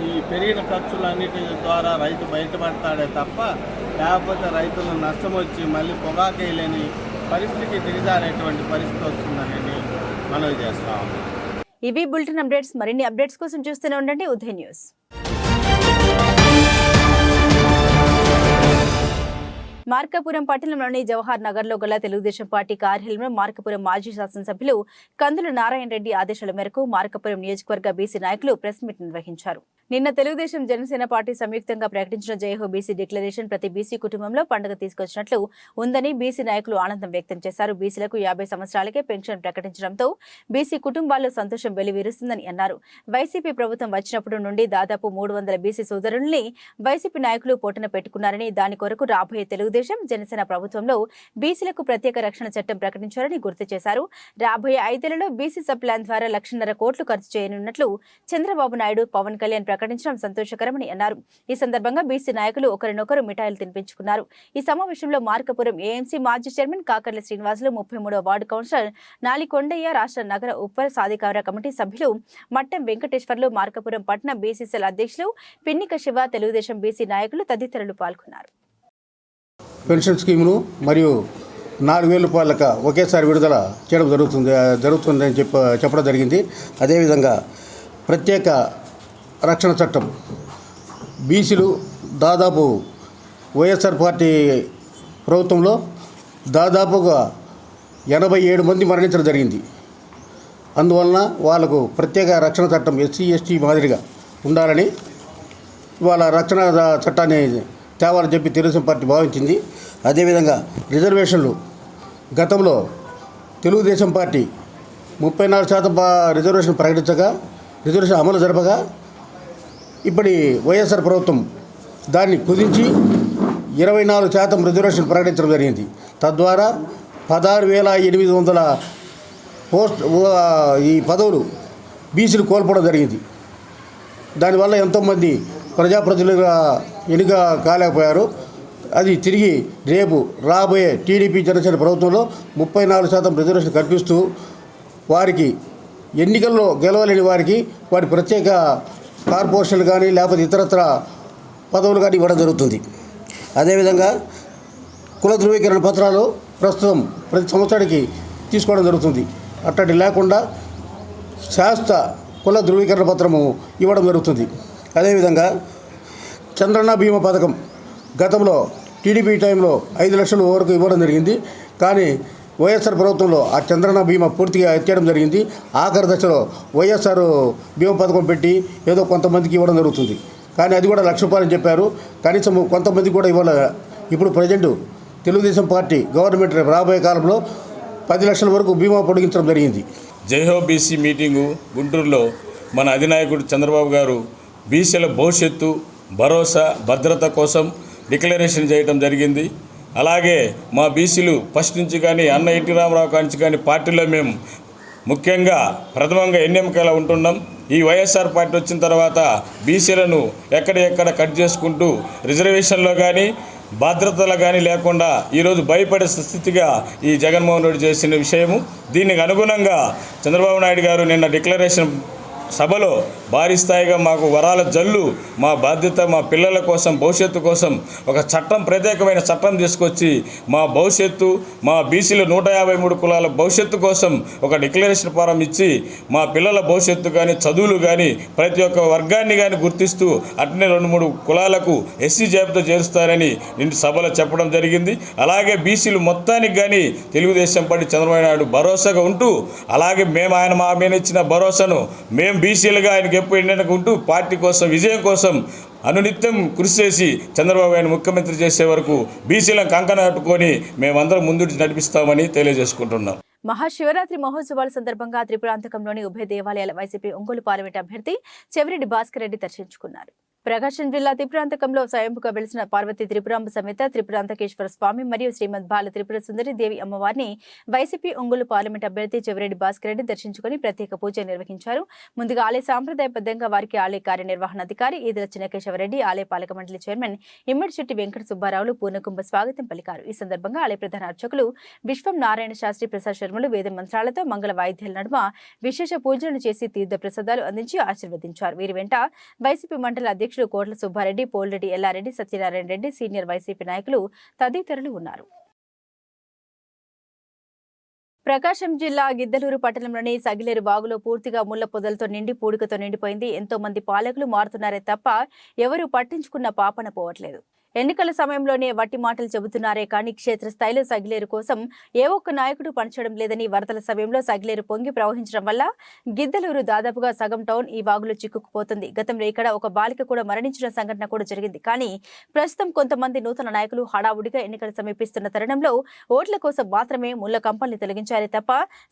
S6: ఈ పెరిగిన ఖర్చులన్నిటి ద్వారా రైతు బయటపడతాడే తప్ప లేకపోతే రైతులు నష్టం వచ్చి మళ్ళీ పొగాకేయలేని పరిస్థితికి దిగజారేటువంటి పరిస్థితి వస్తుందని మనవి చేస్తాం.
S1: ఇవి బులెటిన్ అప్డేట్స్. మరిన్ని అప్డేట్స్ కోసం చూస్తూనే ఉండండి ఉదయ్ న్యూస్. మార్కాపురం పట్టణంలోని జవహర్ నగర్లో గల తెలుగుదేశం పార్టీ కార్యాలయంలో మార్కాపురం మాజీ శాసనసభ్యులు కందుల నారాయణ రెడ్డి ఆదేశాల మేరకు మార్కాపురం నియోజకవర్గ బీసీ నాయకులు ప్రెస్ మీట్ నిర్వహించారు. నిన్న తెలుగుదేశం జనసేన పార్టీ సంయుక్తంగా ప్రకటించిన జయహో బీసీ డిక్లరేషన్ ప్రతి బీసీ కుటుంబంలో పండుగ తీసుకొచ్చినట్లు ఉందని బీసీ నాయకులు ఆనందం వ్యక్తం చేశారు. బీసీలకు 50 సంవత్సరాలకే పెన్షన్ ప్రకటించడంతో బీసీ కుటుంబాల్లో సంతోషం వెల్లివిరుస్తుందని అన్నారు. వైసీపీ ప్రభుత్వం వచ్చినప్పుడు నుండి దాదాపు 300 బీసీ సోదరుల్ని వైసీపీ నాయకులు పోటున పెట్టుకున్నారని, దాని కొరకు రాబోయే తెలుగుదేశం జనసేన ప్రభుత్వంలో బీసీలకు ప్రత్యేక రక్షణ చట్టం ప్రకటించారని గుర్తు చేశారు. రాబోయే 5 ఏళ్లలో బీసీ సబ్ ప్లాన్ ద్వారా 1,50,000 కోట్లు ఖర్చు చేయనున్నట్లు చంద్రబాబు నాయుడు, పవన్ కళ్యాణ్ ప్రకటించడం సంతోషకరమని అన్నారు. ఈ సందర్భంగా బీసీ నాయకులు ఒకరినొకరు మిఠాయిలు తినిపించుకున్నారు. ఈ సమావేశంలో మార్కాపురం ఏఎంసీ మాజీ చైర్మన్ కాకర్ల శ్రీనివాసులు, 33వ వార్డు కౌన్సిలర్ నాలికొండయ్య, రాష్ట్ర నగర ఉప సాధికార కమిటీ సభ్యులు మట్టం వెంకటేశ్వర్లు, మార్కాపురం పట్టణ బీసీసీఎల్ అధ్యక్షులు పిన్నిక శివ, తెలుగుదేశం బీసీ నాయకులు తదితరులు పాల్గొన్నారు.
S7: పెన్షన్ స్కీమును మరియు 4,000 రూపాయలకు ఒకేసారి విడుదల చేయడం జరుగుతుందని చెప్పడం జరిగింది. అదేవిధంగా ప్రత్యేక రక్షణ చట్టం బీసీలు దాదాపు వైఎస్ఆర్ పార్టీ ప్రభుత్వంలో దాదాపుగా 87 మంది మరణించడం జరిగింది. అందువలన వాళ్ళకు ప్రత్యేక రక్షణ చట్టం ఎస్సీ ఎస్టీ మాదిరిగా ఉండాలని వాళ్ళ రక్షణ చట్టాన్ని తేవాలని చెప్పి తెలుగుదేశం పార్టీ భావించింది. అదేవిధంగా రిజర్వేషన్లు గతంలో తెలుగుదేశం పార్టీ 34% రిజర్వేషన్ ప్రకటించగా, రిజర్వేషన్ అమలు జరపగా ఇప్పటి వైఎస్ఆర్ ప్రభుత్వం దాన్ని కుదించి 24% రిజర్వేషన్ ప్రకటించడం జరిగింది. తద్వారా 16,800 ఈ పదవులు బీసీలు కోల్పోవడం జరిగింది. దానివల్ల ఎంతోమంది ప్రజాప్రతినిధులుగా ఎన్నిక కాలేకపోయారు. అది తిరిగి రేపు రాబోయే టీడీపీ జనసేన ప్రభుత్వంలో 34% రిజర్వేషన్ కల్పిస్తూ వారికి ఎన్నికల్లో గెలవలేని వారికి వారి ప్రత్యేక కార్పొరేషన్లు కానీ లేకపోతే ఇతరత్ర పదవులు కానీ ఇవ్వడం జరుగుతుంది. అదేవిధంగా కుల ధృవీకరణ పత్రాలు ప్రస్తుతం ప్రతి సంవత్సరానికి తీసుకోవడం జరుగుతుంది. అట్టడి లేకుండా శాస్త్ర కుల ధృవీకరణ పత్రము ఇవ్వడం జరుగుతుంది. అదేవిధంగా చంద్రన్న బీమా పథకం గతంలో టీడీపీ టైంలో 5 లక్షల వరకు ఇవ్వడం జరిగింది. కానీ వైఎస్ఆర్ ప్రభుత్వంలో ఆ చంద్రన్న బీమా పూర్తిగా ఎత్తేయడం జరిగింది. ఆఖరి దశలో వైఎస్ఆర్ బీమా పథకం పెట్టి ఏదో కొంతమందికి ఇవ్వడం జరుగుతుంది. కానీ అది కూడా 1,00,000 రూపాయలు చెప్పారు. కనీసం కొంతమందికి కూడా ఇవ్వాలి. ఇప్పుడు ప్రజెంట్ తెలుగుదేశం పార్టీ గవర్నమెంట్ రాబోయే కాలంలో 10 లక్షల వరకు బీమా పొడిగించడం జరిగింది.
S8: జైహో బీసీ మీటింగు గుంటూరులో మన అధినాయకుడు చంద్రబాబు గారు బీసీల భవిష్యత్తు, భరోసా, భద్రత కోసం డిక్లరేషన్ చేయడం జరిగింది. అలాగే మా బీసీలు ఫస్ట్ నుంచి కానీ అన్న ఎన్టీ రామారావు కాంచి కానీ పార్టీలో మేము ముఖ్యంగా ప్రథమంగా ఎన్నికలా ఉంటున్నాం. ఈ వైఎస్ఆర్ పార్టీ వచ్చిన తర్వాత బీసీలను ఎక్కడెక్కడ కట్ చేసుకుంటూ రిజర్వేషన్లో కానీ భద్రతలు కానీ లేకుండా ఈరోజు భయపడే స్థితిగా ఈ జగన్మోహన్ రెడ్డి చేసిన విషయము. దీనికి అనుగుణంగా చంద్రబాబు నాయుడు గారు నిన్న డిక్లరేషన్ సభలో భారీ స్థాయిగా మాకు వరాల జల్లు, మా బాధ్యత, మా పిల్లల కోసం, భవిష్యత్తు కోసం ఒక చట్టం, ప్రత్యేకమైన చట్టం తీసుకొచ్చి మా భవిష్యత్తు, మా బీసీలు 153 కులాల భవిష్యత్తు కోసం ఒక డిక్లరేషన్ ఫారం ఇచ్చి మా పిల్లల భవిష్యత్తు కానీ, చదువులు కానీ, ప్రతి ఒక్క వర్గాన్ని కానీ గుర్తిస్తూ అట్నే 2-3 కులాలకు ఎస్సీ జాబితా చేరుస్తారని నిన్న సభలో చెప్పడం జరిగింది. అలాగే బీసీలు మొత్తానికి కానీ తెలుగుదేశం పార్టీ చంద్రబాబు నాయుడు భరోసాగా ఉంటూ, అలాగే ఆయన మా మీద ఇచ్చిన భరోసాను మేము బీసీలుగా ఆయనకి ఎప్పుడు ఎన్నికకు ఉంటూ పార్టీ కోసం, విజయం కోసం అనునిత్యం కృషి చేసి చంద్రబాబు ఆయన ముఖ్యమంత్రి చేసే వరకు బీసీలను కంకణ కట్టుకొని మేమందరం ముందు నడిపిస్తామని తెలియజేసుకుంటున్నాం.
S1: మహాశివరాత్రి మహోత్సవాల సందర్భంగా త్రిపురాంతకంలోని ఉభయ దేవాలయాల వైసీపీ ఒంగోలు పార్లమెంట్ అభ్యర్థి చెవిరెడ్డి భాస్కర్ రెడ్డి దర్శించుకున్నారు. ప్రకాశం జిల్లా త్రిపురాంతకంలో స్వయంపుగా వెలిసిన పార్వతీ త్రిపురాంబ సమేత త్రిపురాంతకేశ్వర స్వామి మరియు శ్రీమద్ బాల త్రిపుర సుందరి దేవి అమ్మవారిని వైసీపీ ఒంగోలు పార్లమెంట్ అభ్యర్థి చెవిరెడ్డి భాస్కర్ రెడ్డి దర్శించుకుని ప్రత్యేక పూజ నిర్వహించారు. ముందుగా ఆలయ సాంప్రదాయబద్ధంగా వారికి ఆలయ కార్యనిర్వహణాధికారి ఈదల చిన్నకేశవరెడ్డి, ఆలయ పాలక మండలి చైర్మన్ ఇమ్మడిశెట్టి వెంకట సుబ్బారావులు పూర్ణకుంభ స్వాగతం పలికారు. ఈ సందర్భంగా ఆలయ ప్రధాన అర్చకులు విశ్వం నారాయణ శాస్త్రి ప్రసాద్ శర్మలు వేద మంత్రాలతో మంగళ వాయిద్యాల నడుమ విశేష పూజలను చేసి తీర్థ ప్రసాదాలు అందించి ఆశీర్వదించారు. వీరి వెంట వైసీపీ మండల అధ్యక్షులు కోట్ల సుబ్బారెడ్డి, పోల్రెడ్డి ఎల్లారెడ్డి, సత్యనారాయణ రెడ్డి, సీనియర్ వైసీపీ నాయకులు తదితరులు ఉన్నారు. ప్రకాశం జిల్లా గిద్దలూరు పట్టణంలోని సగిలేరు వాగులో పూర్తిగా ముళ్ల పొదలతో నిండి పూడికతో నిండిపోయింది. ఎంతో మంది పాలకులు మారుతున్నారే తప్ప ఎవరూ పట్టించుకున్న పాపన పోవట్లేదు. ఎన్నికల సమయంలోనే వట్టి మాటలు చెబుతున్నారే కానీ క్షేత్రస్థాయిలో సగిలేరు కోసం ఏ ఒక్క నాయకుడు పనిచేయడం లేదని, వరదల సమయంలో సగిలేరు పొంగి ప్రవహించడం వల్ల గిద్దలూరు దాదాపుగా సగం టౌన్ ఈ వాగులో చిక్కుకుపోతుంది. గతంలో ఇక్కడ ఒక బాలిక కూడా మరణించిన సంఘటన కూడా జరిగింది. కానీ ప్రస్తుతం కొంతమంది నూతన నాయకులు హడావుడిగా ఎన్నికలు సమీపిస్తున్న తరుణంలో ఓట్ల కోసం మాత్రమే ముళ్ల కంపల్ని తొలగించారే తప్ప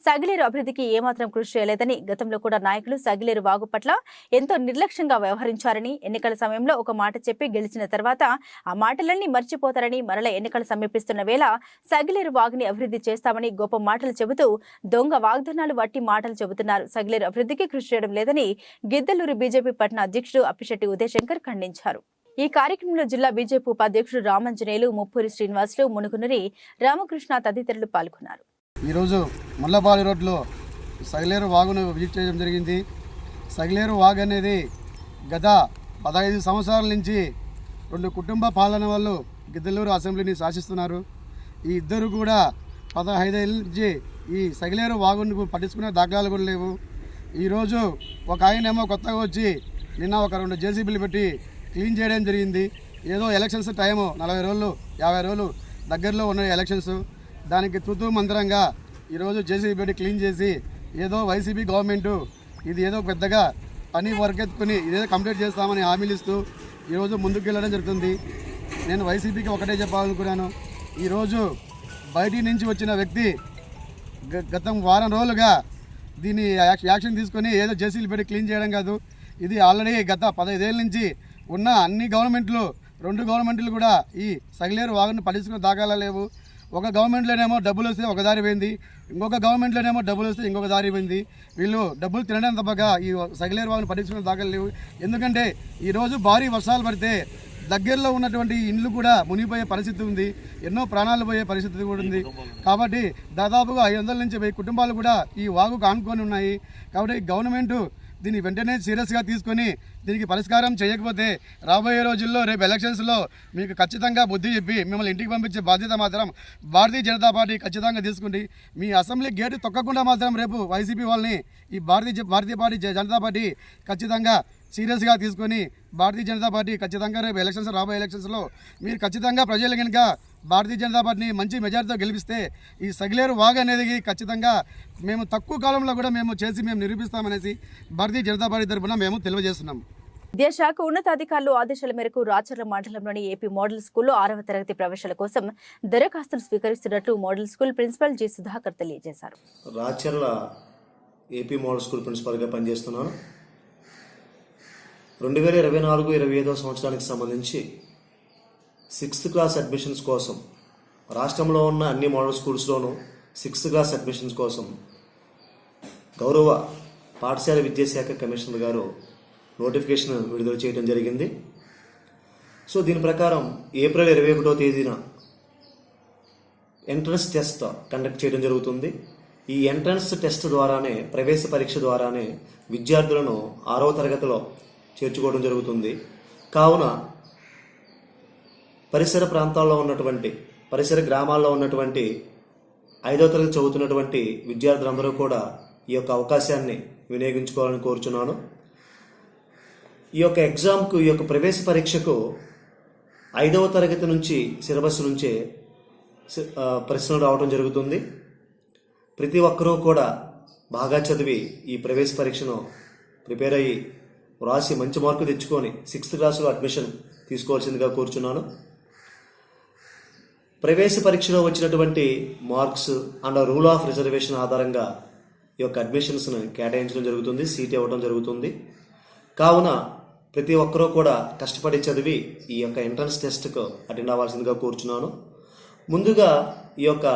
S1: సగిలేరు అభివృద్ధికి ఏమాత్రం కృషి చేయలేదని, గతంలో కూడా నాయకులు సగిలేరు వాగు పట్ల ఎంతో నిర్లక్ష్యంగా వ్యవహరించారని, ఎన్నికల సమయంలో ఒక మాట చెప్పి గెలిచిన తర్వాత ఆ మాటలన్నీ మర్చిపోతారని, మరల ఎన్నికలు సమీపిస్తున్న వేళ సగిలేరు వాగుని అభివృద్ధి చేస్తామని గొప్ప మాటలు చెబుతూ దొంగ వాగ్దానాలు వట్టి మాటలు చెబుతున్నారు. సగిలేరు అభివృద్ధికి కృషి చేయడం లేదని గిద్దలూరు బీజేపీ పట్టణ అధ్యక్షుడు అప్పిశెట్టి ఉదయశంకర్ ఖండించారు. ఈ కార్యక్రమంలో జిల్లా బీజేపీ ఉపాధ్యక్షుడు రామంజనేయులు, ముప్పూరి శ్రీనివాసులు, మునుగునూరి రామకృష్ణ తదితరులు పాల్గొన్నారు.
S9: ఈరోజు ముల్లపాలి రోడ్లో సగిలేరు వాగును విజిట్ చేయడం జరిగింది. సగిలేరు వాగు అనేది గత 15 సంవత్సరాల నుంచి 2 కుటుంబ పాలన వాళ్ళు గిద్దలూరు అసెంబ్లీని శాసిస్తున్నారు. ఈ ఇద్దరు కూడా 15 ఏళ్ళ నుంచి ఈ సగిలేరు వాగును పట్టించుకునే దాఖలాలు కూడా లేవు. ఈరోజు ఒక ఆయనేమో కొత్తగా వచ్చి నిన్న ఒక 2 జేసీబీలు పెట్టి క్లీన్ చేయడం జరిగింది. ఏదో ఎలక్షన్స్ టైము 40 రోజులు 50 రోజులు దగ్గరలో ఉన్న ఎలక్షన్స్, దానికి తూతూ మంత్రంగా ఈరోజు జేసీబీ పెట్టి క్లీన్ చేసి ఏదో వైసీపీ గవర్నమెంటు ఇది ఏదో పెద్దగా పని వర్క్ ఎత్తుకుని ఇదేదో కంప్లీట్ చేస్తామని హామీలు ఇస్తూ ఈరోజు ముందుకు వెళ్ళడం జరుగుతుంది. నేను వైసీపీకి ఒకటే చెప్పాలనుకున్నాను. ఈరోజు బయటి నుంచి వచ్చిన వ్యక్తి గత వారం రోజులుగా దీన్ని యాక్షన్ తీసుకొని ఏదో జేసీలు పెట్టి క్లీన్ చేయడం కాదు. ఇది ఆల్రెడీ గత 15 ఏళ్ళ నుంచి ఉన్న అన్ని గవర్నమెంట్లు, 2 గవర్నమెంట్లు కూడా ఈ సగిలేరు వాగును పట్టించుకునే దాఖలా లేవు. ఒక గవర్నమెంట్లోనేమో డబ్బులు వస్తే ఒక దారి పోయింది, ఇంకొక గవర్నమెంట్లోనేమో డబ్బులు వస్తే ఇంకొక దారి పోయింది. వీళ్ళు డబ్బులు తినడం తప్పగా ఈ సగిలేరు వాగును పట్టించుకునే దాఖలు లేవు. ఎందుకంటే ఈరోజు భారీ వర్షాలు పడితే దగ్గరలో ఉన్నటువంటి ఇండ్లు కూడా మునిగిపోయే పరిస్థితి ఉంది, ఎన్నో ప్రాణాలు పోయే పరిస్థితి కూడా ఉంది. కాబట్టి దాదాపుగా 500 నుంచి 1000 కుటుంబాలు కూడా ఈ వాగుకు ఆనుకొని ఉన్నాయి. కాబట్టి గవర్నమెంటు దీన్ని వెంటనే సీరియస్గా తీసుకొని దీనికి పరిష్కారం చేయకపోతే రాబోయే రోజుల్లో రేపు ఎలక్షన్స్లో మీకు ఖచ్చితంగా బుద్ధి చెప్పి మిమ్మల్ని ఇంటికి పంపించే బాధ్యత మాత్రం భారతీయ జనతా పార్టీ ఖచ్చితంగా తీసుకుంది. మీ అసెంబ్లీ గేటు తొక్కకుండా మాత్రం రేపు వైసీపీ వాళ్ళని ఈ భారతీయ జనతా పార్టీ ఖచ్చితంగా సీరియస్గా తీసుకొని భారతీయ జనతా పార్టీ ఖచ్చితంగా రేపు రాబోయే ఎలక్షన్స్లో మీరు ఖచ్చితంగా ప్రజలు కనుక భారతీయ జనతా పార్టీని మంచి మెజారిటీతో గెలిపిస్తే ఈ సగిలేరు వాగు అనేది ఖచ్చితంగా మేము తక్కువ కాలంలో కూడా మేము నిరూపిస్తామనేసి భారతీయ జనతా పార్టీ తరఫున మేము తెలియజేస్తున్నాం.
S1: విద్యాశాఖ ఉన్నతాధికారులు ఆదేశాల మేరకు రాచర్ల మండలంలోని ఏపీ మోడల్ స్కూల్లో 6వ తరగతి ప్రవేశాల కోసం దరఖాస్తులు స్వీకరిస్తున్నట్లు model school principal G Sudhakar తెలియజేశారు.
S10: రాచర్ల ఏపీ మోడల్ స్కూల్ ప్రిన్సిపల్గా పనిచేస్తున్నాను. 2024-25 సంవత్సరానికి సంబంధించి 6th క్లాస్ అడ్మిషన్స్ కోసం రాష్ట్రంలో ఉన్న అన్ని మోడల్ స్కూల్స్లోనూ 6th క్లాస్ అడ్మిషన్స్ కోసం గౌరవ పాఠశాల విద్యాశాఖ కమిషనర్ గారు నోటిఫికేషన్ విడుదల చేయడం జరిగింది. సో దీని ప్రకారం ఏప్రిల్ 21వ తేదీన ఎంట్రన్స్ టెస్ట్ కండక్ట్ చేయడం జరుగుతుంది. ఈ ఎంట్రన్స్ టెస్ట్ ద్వారానే, ప్రవేశ పరీక్ష ద్వారానే విద్యార్థులను 6వ తరగతిలో చేర్చుకోవడం జరుగుతుంది. కావున పరిసర ప్రాంతాల్లో ఉన్నటువంటి, పరిసర గ్రామాల్లో ఉన్నటువంటి 5వ తరగతి చదువుతున్నటువంటి విద్యార్థులందరూ కూడా ఈ యొక్క అవకాశాన్ని వినియోగించుకోవాలని కోరుచున్నాను. ఈ యొక్క ఎగ్జామ్కు, ఈ యొక్క ప్రవేశ పరీక్షకు 5వ తరగతి నుంచి సిలబస్ నుంచే ప్రశ్నలు రావడం జరుగుతుంది. ప్రతి ఒక్కరూ కూడా బాగా చదివి ఈ ప్రవేశ పరీక్షను ప్రిపేర్ అయ్యి వ్రాసి మంచి మార్కులు తెచ్చుకొని 6th క్లాసులో అడ్మిషన్ తీసుకోవాల్సిందిగా కోరుచున్నాను. ప్రవేశ పరీక్షలో వచ్చినటువంటి marks and rule of reservation ఆధారంగా ఈ యొక్క అడ్మిషన్స్ను కేటాయించడం జరుగుతుంది, సీట్ ఇవ్వడం జరుగుతుంది. కావున ప్రతి ఒక్కరూ కూడా కష్టపడి చదివి ఈ యొక్క ఎంట్రన్స్ టెస్ట్కు అటెండ్ అవ్వాల్సిందిగా కోరుచున్నాను. ముందుగా ఈ యొక్క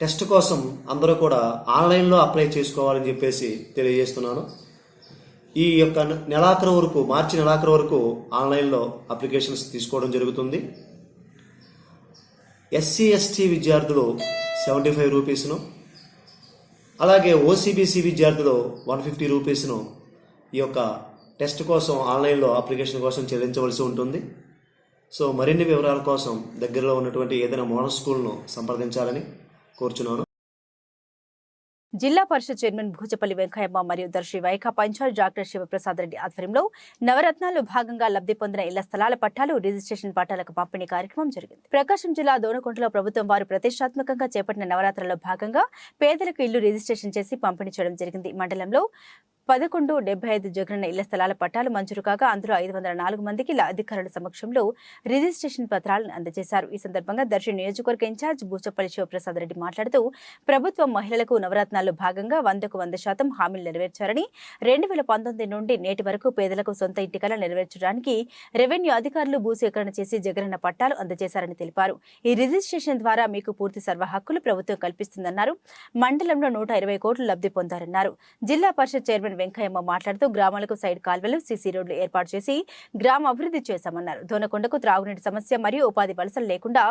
S10: టెస్ట్ కోసం అందరూ కూడా ఆన్లైన్లో అప్లై చేసుకోవాలని చెప్పేసి తెలియజేస్తున్నాను. ఈ యొక్క నెలాఖరు వరకు, మార్చి నెలాఖరు వరకు ఆన్లైన్లో అప్లికేషన్స్ తీసుకోవడం జరుగుతుంది. ఎస్సీ ఎస్టీ విద్యార్థులు 75 రూపీస్ను, అలాగే ఓసీబీసీ విద్యార్థులు 150 రూపీస్ను ఈ యొక్క టెస్ట్ కోసం ఆన్లైన్లో అప్లికేషన్ కోసం చెల్లించవలసి ఉంటుంది. సో మరిన్ని వివరాల కోసం దగ్గరలో ఉన్నటువంటి ఏదైనా మోడల్ స్కూల్ను సంప్రదించాలని కోరుచున్నాను.
S1: జిల్లా పరిషత్ చైర్మన్ భూచపల్లి వెంకయ్యమ్మ మరియు దర్శి వైకాపా ఇన్ఛార్జ్ డాక్టర్ శివప్రసాద్ రెడ్డి ఆధ్వర్యంలో నవరత్నాల్లో భాగంగా లబ్ధి పొందిన ఇళ్ల స్థలాల పట్టాలు, రిజిస్ట్రేషన్ పట్టాలకు పంపిణీ కార్యక్రమం జరిగింది. ప్రకాశం జిల్లా దోనకొండలో ప్రభుత్వం వారు ప్రతిష్టాత్మకంగా చేపట్టిన నవరాత్రుల్లో భాగంగా పేదలకు ఇల్లు రిజిస్ట్రేషన్ చేసి పంపిణీ చేయడం జరిగింది. మండలంలో 1175 జగనన్న ఇళ్ల స్థలాల పట్టాలు మంజూరు కాగా అందులో 504 మందికి అధికారుల సమక్షంలో రిజిస్ట్రేషన్ పత్రాలను అందజేశారు. ఈ సందర్భంగా దర్శి నియోజకవర్గ ఇన్ఛార్జ్ భూచపల్లి శివప్రసాద్ రెడ్డి మాట్లాడుతూ ప్రభుత్వం మహిళలకు నవరత్నాల్లో భాగంగా 100% హామీలు నెరవేర్చారని, 2019 నుండి నేటి వరకు పేదలకు సొంత ఇంటి కల నెరవేర్చడానికి రెవెన్యూ అధికారులు భూసేకరణ చేసి జగనన్న పట్టాలు అందజేశారని తెలిపారు. ఈ రిజిస్ట్రేషన్ ద్వారా మీకు పూర్తి సర్వ హక్కులు ప్రభుత్వం కల్పిస్తుందన్నారు. మండలంలో 120 కోట్లు లబ్ధి పొందారన్నారు. జిల్లా పరిషత్ చైర్మన్ వెంకయ్యమ్మ మాట్లాడుతూ గ్రామాలకు సైడ్ కాల్వలు, సీసీ రోడ్లు ఏర్పాటు చేసి గ్రామ అభివృద్ధి చేశామన్నారు. దోనకొండకు త్రాగునీటి సమస్య మరియు ఉపాధి వలసలు లేకుండా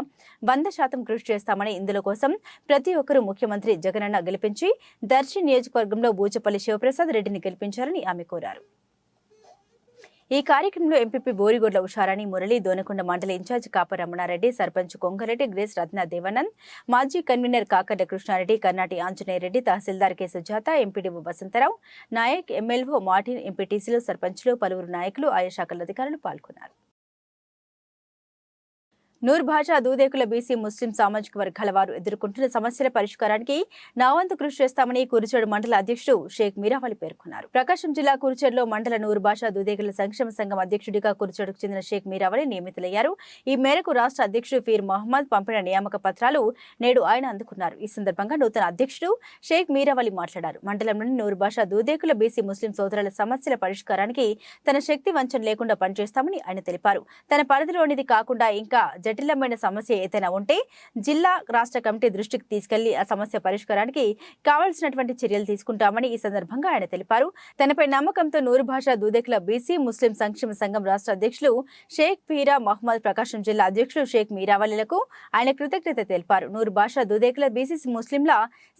S1: 100% కృషి చేస్తామని, ఇందులో కోసం ప్రతి ఒక్కరూ ముఖ్యమంత్రి జగనన్న గెలిపించి దర్శి నియోజకవర్గంలో భూచపల్లి శివప్రసాద్ రెడ్డిని గెలిపించాలని ఆమె కోరారు. ఈ కార్యక్రమంలో ఎంపీపీ బోరిగొడ్ల ఉషారాణి మురళి, దోనకొండ మండల ఇన్ఛార్జ్ కాప రమణారెడ్డి, సర్పంచ్ కొంగరెడ్డి గ్రేస్ రత్న దేవానంద్, మాజీ కన్వీనర్ కాకర్ల కృష్ణారెడ్డి, కర్నాటి ఆంజనేయరెడ్డి, తహసీల్దార్ K Sujatha, MPDO Vasantrao Naik, ఎమ్మెల్వో Martin, ఎంపీటీసీలు, సర్పంచ్లు, పలువురు నాయకులు, ఆయా శాఖల అధికారులు పాల్గొన్నారు. నూర్ భాషా దూదేకుల బీసీ ముస్లిం సామాజిక వర్గాల వారు ఎదుర్కొంటున్న సమస్యల పరిష్కారానికి నా వంతు కృషి చేస్తామని కురిచేడు మండల అధ్యక్షుడు షేక్ మీరావలి పేర్కొన్నారు. ప్రకాశం జిల్లా కురిచేడులో మండల నూర్ భాషా దూదేకుల సంక్షేమ సంఘం అధ్యక్షుడిగా కురిచేడుకు చెందిన షేక్ మీరావలి నియమితులయ్యారు. ఈ మేరకు రాష్ట్ర అధ్యక్షుడు ఫీర్ మహమ్మద్ పంపిన నియామక పత్రాలు నేడు ఆయన అందుకున్నారు. ఈ సందర్భంగా నూతన అధ్యక్షుడు షేక్ మీరావలి మాట్లాడారు. మండలంలోని నూర్ భాషా దూదేకుల బీసీ ముస్లిం సోదరుల సమస్యల పరిష్కారానికి తన శక్తి వంచన లేకుండా పనిచేస్తామని ఆయన తెలిపారు. తన పరిధిలోనిది కాకుండా ఇంకా జటిలమైన సమస్య ఏదైనా ఉంటే జిల్లా రాష్ట్ర కమిటీ దృష్టికి తీసుకెళ్లి ఆ సమస్య పరిష్కారానికి కావాల్సినటువంటి చర్యలు తీసుకుంటామని ఈ సందర్భంగా ఆయన తెలిపారు. తనపై నమ్మకంతో నూరు భాషా దూదేకుల బీసీ ముస్లిం సంక్షేమ సంఘం రాష్ట్ర అధ్యక్షులు షేక్ ఫీరా మహమ్మద్, ప్రకాశం జిల్లా అధ్యక్షులు షేక్ మీరావలిలకు ఆయన కృతజ్ఞత తెలిపారు. నూరు భాషా దూదేకుల బీసీ ముస్లింల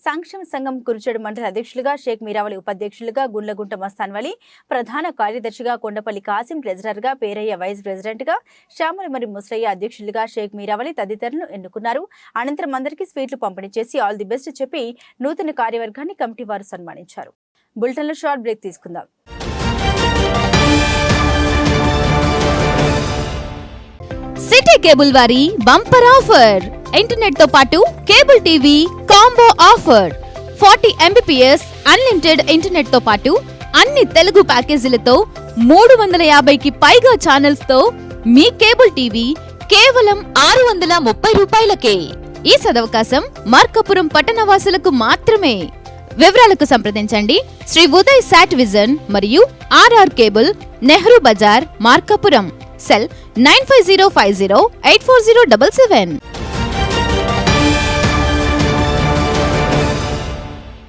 S1: సంక్షేమ సంఘం కురిచేడు మండల అధ్యక్షులుగా షేక్ మీరావలి, ఉపాధ్యక్షులుగా గుండ్లగుంట మస్తాన్వలి, ప్రధాన కార్యదర్శిగా కొండపల్లి కాసిం, ట్రెజరర్గా పేరయ్య, వైస్ ప్రెసిడెంట్గా శ్యామల మరి ముసరయ్య, అధ్యక్షులుగా షేక్ మీరావలి తదితరులను ఎన్నుకున్నారు. అనంతరం అందరికీ స్వీట్లు పంపిణీ చేసి ఆల్ ది బెస్ట్ చెప్పి నూతన కార్యవర్గాన్ని కమిటీ వారు సన్మానించారు. బులెటిన్లో షార్ట్ బ్రేక్ తీసుకుందాం.
S11: సిటీ కేబుల్ వారి బంపర్ ఆఫర్, ఇంటర్నెట్ తో పాటు cable TV combo offer. 40 Mbps unlimited internet తో పాటు అన్ని తెలుగు ప్యాకేజీలతో 350కి పైగా ఛానల్స్ తో మీ కేబుల్ టీవీ కేవలం 630 రూపాయలకే. ఈ సదవకాశం మార్కాపురం పట్టణవాసులకు మాత్రమే. వివరాలకు సంప్రదించండి శ్రీ ఉదయ్ సాట్ విజన్ మరియు RR cable, Nehru Bazar, Markapuram. Cell 9505084077.